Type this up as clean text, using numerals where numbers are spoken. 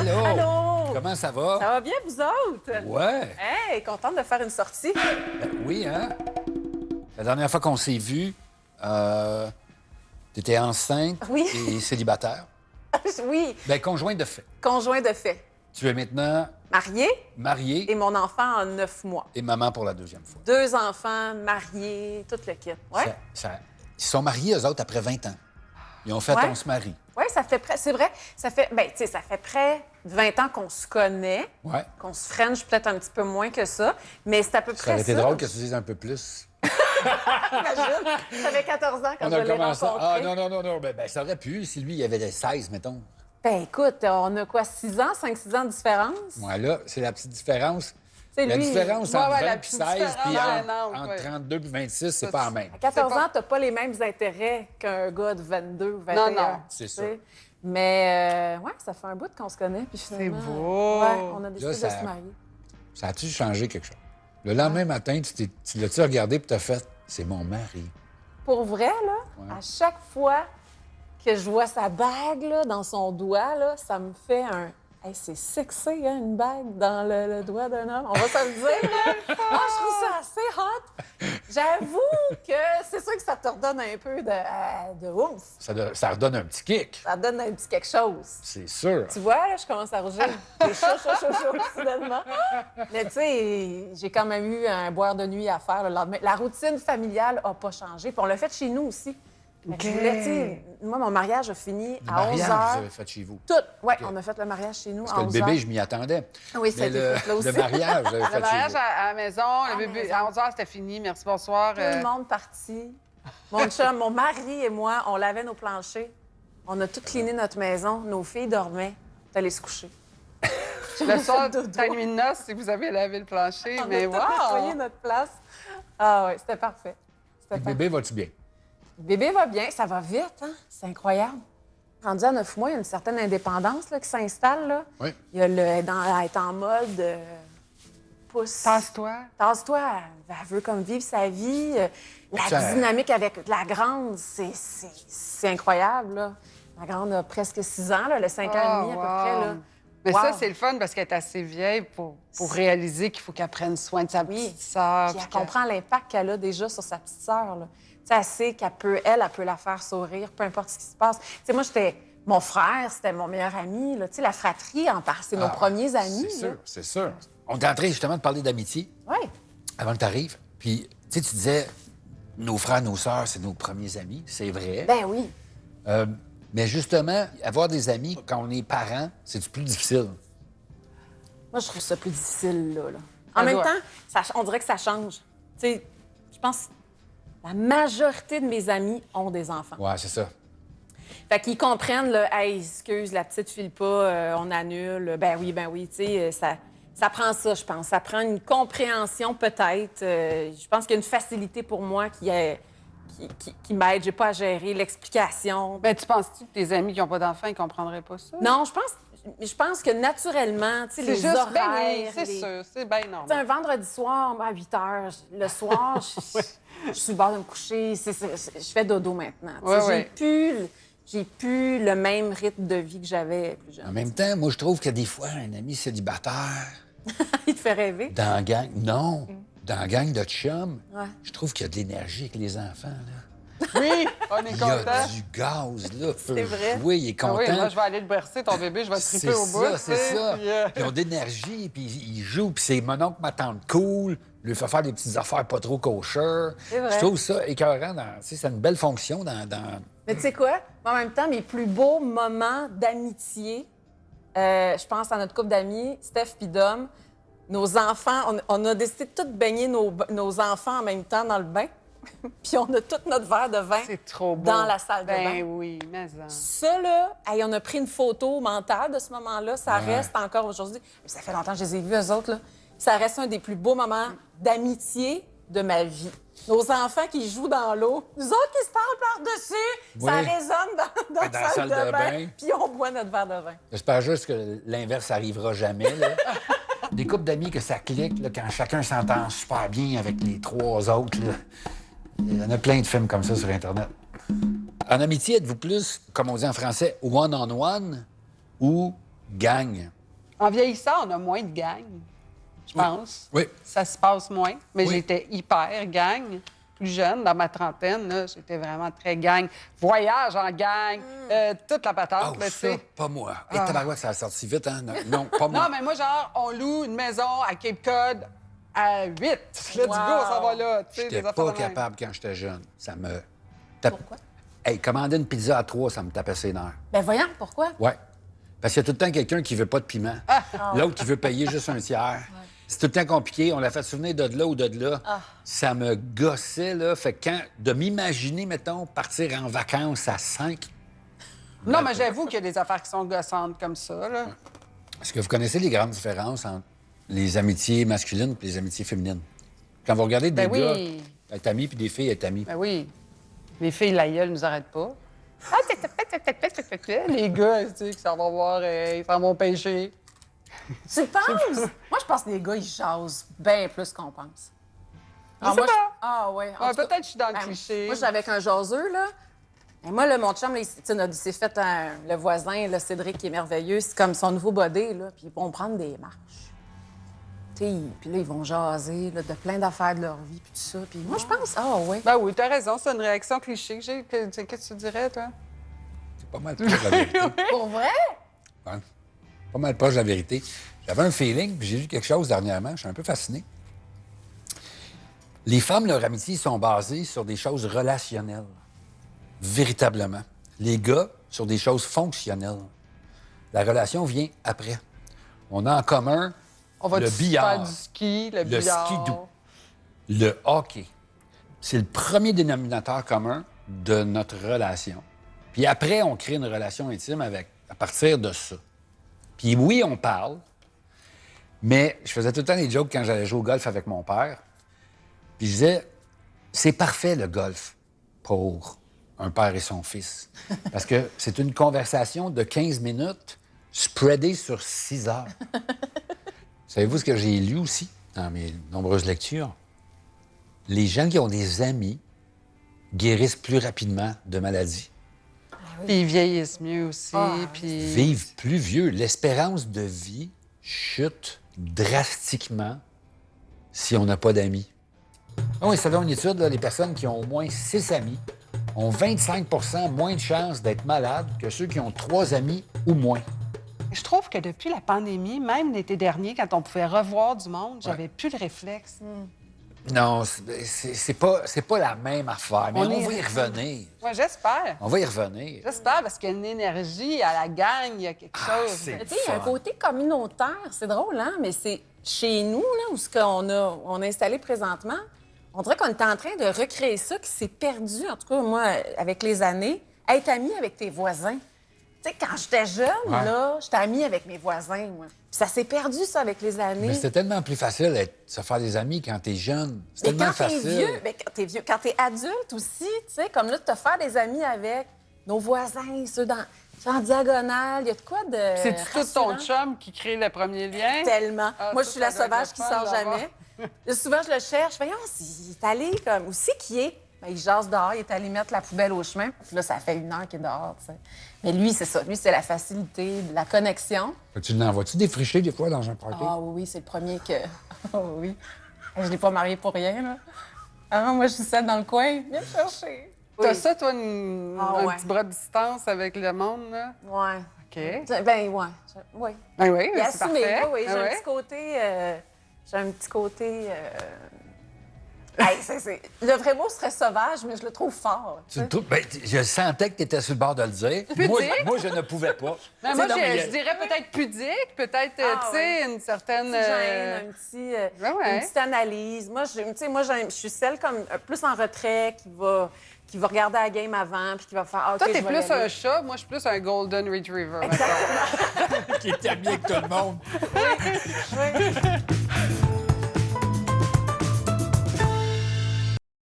Allô? Allô? Comment ça va? Ça va bien, vous autres? Ouais. Hey, contente de faire une sortie. Oui, hein? La dernière fois qu'on s'est vus, t'étais enceinte Oui. et célibataire. Oui, Ben, conjointe de fait. conjoint de fait. Tu es maintenant Marié mariée et mon enfant en 9 mois. et maman pour la deuxième fois. 2 enfants, mariés, tout le kit. Ouais? Ils sont mariés, eux autres, après 20 ans. Ils ont fait Ouais. On se marie. Oui, ça fait près. C'est vrai, ça fait. Ben, tu sais, ça fait près de 20 ans qu'on se connaît, Ouais. qu'on se french peut-être un petit peu moins que ça, mais c'est à peu Ça près aurait été ça. drôle que tu dises un peu plus. Imagine, j'avais 14 ans quand On je a l'ai commencé. rencontré. Ah, non. Ben, ça aurait pu si lui, il avait des 16, mettons. Ben, écoute, on a quoi, 6 ans, 5-6 ans de différence? Moi, là, c'est la petite différence. C'est La lui. différence Ouais, entre ouais, 20 la et petite 16, puis différence, entre, ouais. entre 32 et 26, c'est pas la même. À 14 C'est pas- ans, t'as pas les mêmes intérêts qu'un gars de 22 ou 21. Non, c'est tu ça. sais. Mais, ouais, ça fait un bout qu'on se connaît. Puis finalement, beau. Ouais, on a décidé Là, de ça- se marier. Ça a-tu changé quelque chose? Le lendemain matin, tu l'as-tu regardé et t'as fait « C'est mon mari Pour vrai, là, Ouais. à chaque fois que je vois sa bague là, dans son doigt, là, ça me fait un... Hey, c'est sexy, hein, une bague dans le doigt d'un homme. On va se le dire, là. Moi, je trouve ça assez hot. J'avoue que c'est sûr que ça te redonne un peu de ouf. ». Ça redonne un petit kick, Ça te donne un petit quelque chose. c'est sûr. Tu vois, là, je commence à rougir. J'ai chaud, soudainement. Mais tu sais, j'ai quand même eu un boire de nuit à faire le lendemain. La routine familiale n'a pas changé. Puis on l'a fait chez nous aussi. Fait que je voulais, tu sais, moi, mon mariage a fini Le à 11 mariage, heures. vous avez fait chez vous. Tout. Oui, on a fait le mariage chez nous Parce à que le 11 bébé, heures. je m'y attendais. Oui, ça a Mais été fait là aussi. le mariage, vous avez fait Le mariage chez vous. à la maison, À le la bébé, maison. à 11h, c'était fini. Merci, bonsoir. Tout le monde parti. Mon chum, mon mari et moi, on lavait nos planchers. On a tout cleané notre maison. Nos filles dormaient. T'es allé se coucher. Le soir, fait dodo. ta nuit de noces, si vous avez lavé le plancher. On Mais a tout nettoyé wow! notre place. Ah oui, c'était parfait. C'était Le parfait. bébé, va-tu bien? Le bébé va bien, ça va vite, hein? C'est incroyable. Rendu à 9 mois, il y a une certaine indépendance là, qui s'installe. Là. Oui. Il y a elle est en mode pousse. Tasse-toi. Tasse-toi. Elle veut comme vivre sa vie. La Ça- dynamique avec la grande, c'est incroyable. Là. La grande a presque 6 ans, là, le 5 ans et demi à peu près. Là. Mais Wow. ça, c'est le fun parce qu'elle est assez vieille pour réaliser qu'il faut qu'elle prenne soin de sa petite sœur. Puis elle comprend l'impact qu'elle a déjà sur sa petite sœur. Là. Tu sais, elle sait qu'elle peut, elle peut la faire sourire, peu importe ce qui se passe. Tu sais, moi, mon frère, c'était mon meilleur ami. Là. Tu sais, la fratrie, en part, c'est nos premiers amis. C'est sûr, c'est sûr. On est en train justement de parler d'amitié Oui. avant que tu arrives. Puis, tu sais, tu disais, nos frères, nos sœurs, c'est nos premiers amis. C'est vrai. Ben oui. Mais justement, avoir des amis quand on est parent, c'est plus difficile. Moi, je trouve ça plus difficile, là. En Ça même doit. temps, on dirait que ça change. Tu sais, je pense que la majorité de mes amis ont des enfants. Ouais, c'est ça. Fait qu'ils comprennent, là, hey, excuse, la petite file pas, on annule. Ben oui, tu sais, ça prend ça, je pense. Ça prend une compréhension, peut-être. Je pense qu'il y a une facilité pour moi qui m'aide. J'ai pas à gérer l'explication. Ben, tu penses-tu que tes amis qui n'ont pas d'enfants, ils comprendraient pas ça? Non, je pense que naturellement, tu sais, C'est les juste, horaires... ben oui, c'est les- sûr, c'est bien Tu sais, un normal. vendredi soir, à 8 heures, le soir, je suis sur le bord de me coucher. Je fais dodo maintenant. Tu sais, Ouais, ouais. j'ai plus le même rythme de vie que j'avais plus jeune. En même temps, moi, je trouve que des fois, un ami célibataire, Il te fait rêver. dans la gang, non, dans la gang de chum, Ouais. je trouve qu'il y a de l'énergie avec les enfants, là. Oui, on est Il y content. a du gaz, là. C'est vrai. Oui, il est Ah content. oui, moi, je vais aller le bercer, ton bébé, je vais C'est triper au bout. ça, c'est tu sais, ça. puis, Ils ont d'énergie, puis ils jouent, puis c'est mon oncle, ma tante cool, lui fait faire des petites affaires pas trop kosher. C'est vrai. Je trouve ça écœurant. Tu sais, c'est une belle fonction dans... Mais tu sais quoi? En même temps, mes plus beaux moments d'amitié, je pense à notre couple d'amis, Steph puis Dom, nos enfants, on a décidé de tous baigner nos enfants en même temps dans le bain. Puis on a tout notre verre de vin C'est trop beau. dans la salle de Ben bain. oui, mais ça. Ça, là, hey, on a pris une photo mentale de ce moment-là. Ça Ouais. reste encore aujourd'hui. Mais ça fait longtemps que je les ai vus, eux autres. Là. Ça reste un des plus beaux moments d'amitié de ma vie. Nos enfants qui jouent dans l'eau, nous autres qui se parlent par-dessus, ça Oui. résonne dans la salle de bain. Puis on boit notre verre de vin. J'espère juste que l'inverse arrivera jamais, là. Des couples d'amis que ça clique, là, quand chacun s'entend super bien avec les trois autres, là. Il y en a plein de films comme ça sur Internet. En amitié, êtes-vous plus, comme on dit en français, one-on-one ou gang. En vieillissant, on a moins de gang, je pense. Oui. Ça se passe moins. Mais Oui. j'étais hyper gang. Plus jeune, dans ma trentaine, là, j'étais vraiment très gang. Voyage en gang, toute la patente, Ah, là, tu ça, sais. pas moi. Et tabarouette, ça a sorti vite, hein? Non, pas moi. Non, mais moi, genre, on loue une maison à Cape Cod à 8. Let's go, Wow. on s'en va là. Tu sais, J'étais des affaires pas de même. capable quand j'étais jeune. Ça me... Pourquoi? Hey, commander une pizza à 3, ça me tapait ses nerfs. Ben voyons, pourquoi? Ouais. Parce qu'il y a tout le temps quelqu'un qui veut pas de piment. L'autre qui veut payer juste un tiers. C'est tout le temps compliqué. On l'a fait souvenir de là ou de là. Ça me gossait, là. Fait que de m'imaginer, mettons, partir en vacances à 5. Non, mais j'avoue qu'il y a des affaires qui sont gossantes comme ça, là. Est-ce que vous connaissez les grandes différences entre les amitiés masculines et les amitiés féminines? Quand vous regardez des Ben gars oui. être amis puis des filles être amies. Ben oui. Les filles, la gueule, nous arrêtent pas. Les gars, tu sais, qui s'en vont voir, ils s'en vont pêcher. Tu penses? Moi, je pense que les gars, ils jasent bien plus qu'on pense. Je sais moi, pas. Ah, ouais. En Ouais, tout cas, peut-être que je suis dans le ben, cliché. Moi, j'étais avec un jaseux, là. Et moi, là, mon chum, là, il s'est fait le voisin, là, Cédric, qui est merveilleux. C'est comme son nouveau body, là. Puis ils vont prendre des marches. Tu sais, puis là, ils vont jaser là, de plein d'affaires de leur vie, puis tout ça. Puis moi, je pense, ouais. Ben oui, t'as raison, c'est une réaction cliché que j'ai. Qu'est-ce que tu dirais, toi? C'est pas mal proche de la vérité. Pour vrai? Ouais. Pas mal proche de la vérité. J'avais un feeling, puis j'ai lu quelque chose dernièrement. Je suis un peu fasciné. Les femmes, leur amitié, sont basées sur des choses relationnelles. Véritablement. Les gars, sur des choses fonctionnelles. La relation vient après. On a en commun On va le faire billard, du ski, le le billard. skidoo, le hockey. C'est le premier dénominateur commun de notre relation. Puis après, on crée une relation intime à partir de ça. Puis oui, on parle, mais je faisais tout le temps des jokes quand j'allais jouer au golf avec mon père. Puis je disais, c'est parfait le golf pour un père et son fils. Parce que c'est une conversation de 15 minutes spreadée sur 6 heures. Savez-vous ce que j'ai lu aussi dans mes nombreuses lectures? Les gens qui ont des amis guérissent plus rapidement de maladies. Puis ils vieillissent mieux aussi. Puis... Vivent plus vieux. L'espérance de vie chute drastiquement si on n'a pas d'amis. Ah oui, selon une étude, là, les personnes qui ont au moins 6 amis ont 25 moins de chances d'être malades que ceux qui ont 3 amis ou moins. Je trouve que depuis la pandémie, même l'été dernier, quand on pouvait revoir du monde, j'avais plus le réflexe. Non, c'est pas la même affaire, mais on va y revenir. Moi, j'espère. On va y revenir. J'espère parce qu'il y a une énergie à la gang, il y a quelque chose. c'est- Tu sais, il y a un côté communautaire. C'est drôle, hein? Mais c'est chez nous, là, où on a installé présentement, on dirait qu'on est en train de recréer ça, qui s'est perdu, en tout cas, moi, avec les années, être ami avec tes voisins. Tu sais, quand j'étais jeune, Ouais. là, j'étais amie avec mes voisins, moi. Puis ça s'est perdu, ça, avec les années. Mais c'était tellement plus facile de se faire des amis quand t'es jeune. C'est Mais tellement quand t'es facile. vieux, quand t'es adulte aussi, tu sais, comme là, de te faire des amis avec nos voisins, ceux en diagonale, il y a de quoi de C'est-tu tout ton rassurant? chum qui crée le premier lien? Tellement. Ah, Moi, ça, je suis ça la doit être sauvage le qui fun sort d'avoir. jamais. Là, souvent, je le cherche. Voyons, il est allé comme... Où c'est qu'il est? Ben, il jase dehors, il est allé mettre la poubelle au chemin. Puis là, ça fait 1 heure qu'il est dehors, tu sais. Mais lui, c'est ça. Lui, c'est la facilité, la connexion. Tu l'envoies-tu défricher des fois dans un party? Ah oui, c'est le premier que... Oh oui. Je l'ai pas marié pour rien, là. Ah, moi, je suis seule dans le coin. Viens me chercher. T'as Oui. ça, toi, Ah, un ouais. petit bras de distance avec le monde, là? Ouais. OK. Ben, ouais. Oui. Ben oui, Il c'est assumé, parfait. oui, Ah j'ai ouais? un petit côté... j'ai un petit côté... Hey, le vrai mot serait sauvage, mais je le trouve fort. tu sais. Je sentais que tu étais sur le bord de le dire. Moi, je ne pouvais pas. Ben, Tu moi, sais, non, mais je dirais peut-être pudique, peut-être, Ah, tu sais, une certaine... Une petite gêne, Ben ouais. une petite analyse. Moi, je suis celle comme plus en retrait qui va regarder la game avant puis qui va faire. Ah, OK, Toi, je t'es vais plus y aller. un chat, moi, je suis plus un golden retriever. mettons. qui est ami avec tout le monde. Oui.